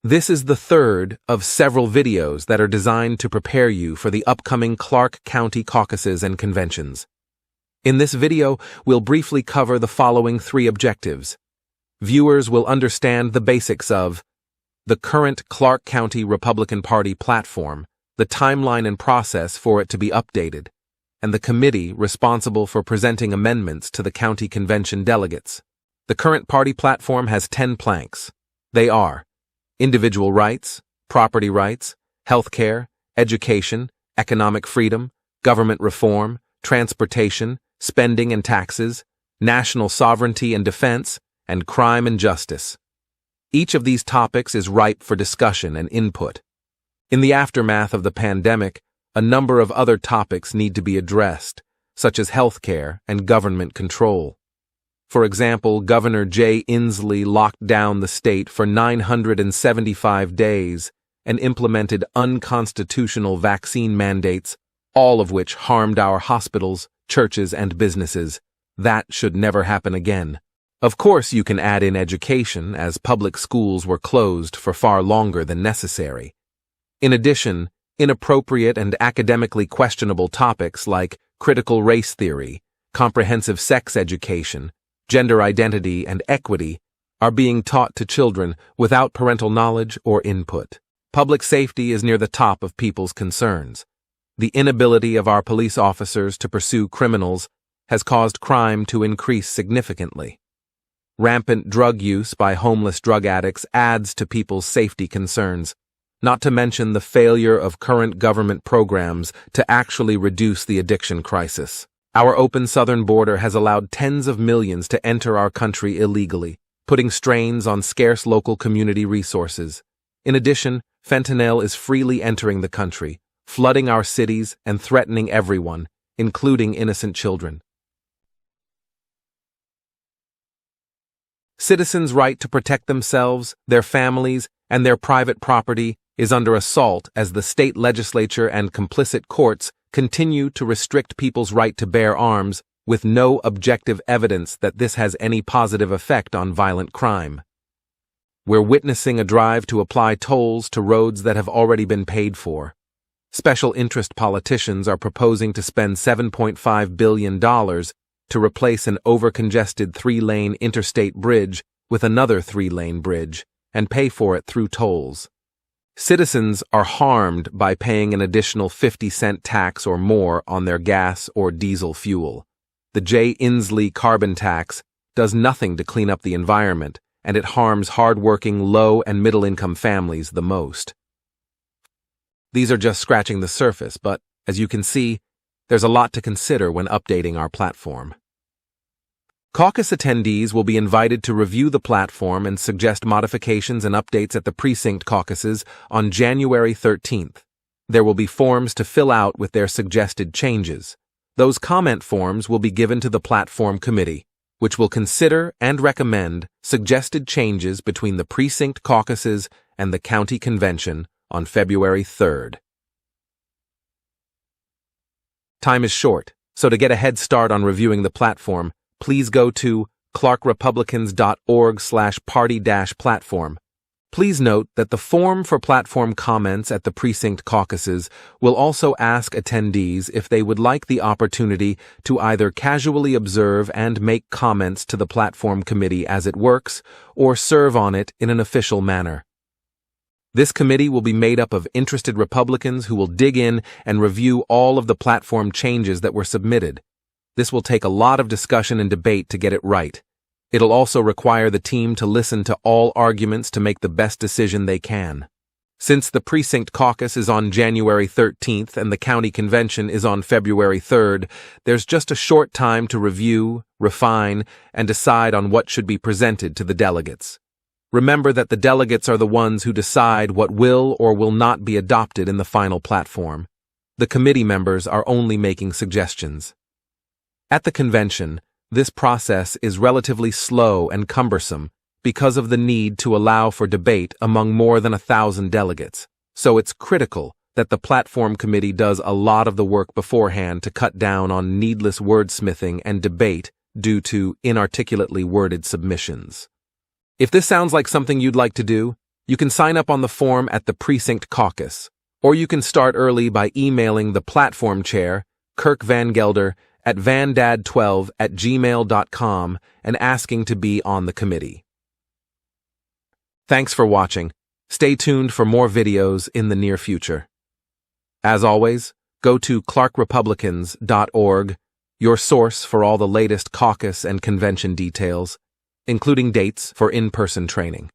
This is the third of several videos that are designed to prepare you for the upcoming Clark County caucuses and conventions. In this video, we'll briefly cover the following three objectives. Viewers will understand the basics of the current Clark County Republican Party platform, the timeline and process for it to be updated, and the committee responsible for presenting amendments to the county convention delegates. The current party platform has 10 planks. They are individual rights, property rights, healthcare, education, economic freedom, government reform, transportation, spending and taxes, national sovereignty and defense, and crime and justice. Each of these topics is ripe for discussion and input. In the aftermath of the pandemic, a number of other topics need to be addressed, such as healthcare and government control. For example, Governor Jay Inslee locked down the state for 975 days and implemented unconstitutional vaccine mandates, all of which harmed our hospitals, churches, and businesses. That should never happen again. Of course, you can add in education, as public schools were closed for far longer than necessary. In addition, inappropriate and academically questionable topics like critical race theory, comprehensive sex education, gender identity, and equity are being taught to children without parental knowledge or input. Public safety is near the top of people's concerns. The inability of our police officers to pursue criminals has caused crime to increase significantly. Rampant drug use by homeless drug addicts adds to people's safety concerns, not to mention the failure of current government programs to actually reduce the addiction crisis. Our open southern border has allowed tens of millions to enter our country illegally, putting strains on scarce local community resources. In addition, fentanyl is freely entering the country, flooding our cities and threatening everyone, including innocent children. Citizens' right to protect themselves, their families, and their private property is under assault as the state legislature and complicit courts continue to restrict people's right to bear arms with no objective evidence that this has any positive effect on violent crime. We're witnessing a drive to apply tolls to roads that have already been paid for. Special interest politicians are proposing to spend $7.5 billion to replace an overcongested 3-lane interstate bridge with another 3-lane bridge and pay for it through tolls. Citizens are harmed by paying an additional 50-cent tax or more on their gas or diesel fuel. The Jay Inslee carbon tax does nothing to clean up the environment, and it harms hard-working low- and middle-income families the most. These are just scratching the surface, but, as you can see, there's a lot to consider when updating our platform. Caucus attendees will be invited to review the platform and suggest modifications and updates at the precinct caucuses on January 13th. There will be forms to fill out with their suggested changes. Those comment forms will be given to the platform committee, which will consider and recommend suggested changes between the precinct caucuses and the county convention on February 3rd. Time is short, so to get a head start on reviewing the platform, please go to clarkrepublicans.org/party-platform. Please note that the form for platform comments at the precinct caucuses will also ask attendees if they would like the opportunity to either casually observe and make comments to the platform committee as it works, or serve on it in an official manner. This committee will be made up of interested Republicans who will dig in and review all of the platform changes that were submitted. This will take a lot of discussion and debate to get it right. It'll also require the team to listen to all arguments to make the best decision they can. Since the precinct caucus is on January 13th and the county convention is on February 3rd, there's just a short time to review, refine, and decide on what should be presented to the delegates. Remember that the delegates are the ones who decide what will or will not be adopted in the final platform. The committee members are only making suggestions. At the convention, this process is relatively slow and cumbersome because of the need to allow for debate among more than 1,000 delegates, so it's critical that the platform committee does a lot of the work beforehand to cut down on needless wordsmithing and debate due to inarticulately worded submissions. If this sounds like something you'd like to do, You can sign up on the form at the Precinct Caucus, or you can start early by emailing the platform chair, Kirk Van Gelder, at vandad12@gmail.com and asking to be on the committee. Thanks for watching. Stay tuned for more videos in the near future. As always, go to clarkrepublicans.org, your source for all the latest caucus and convention details, including dates for in-person training.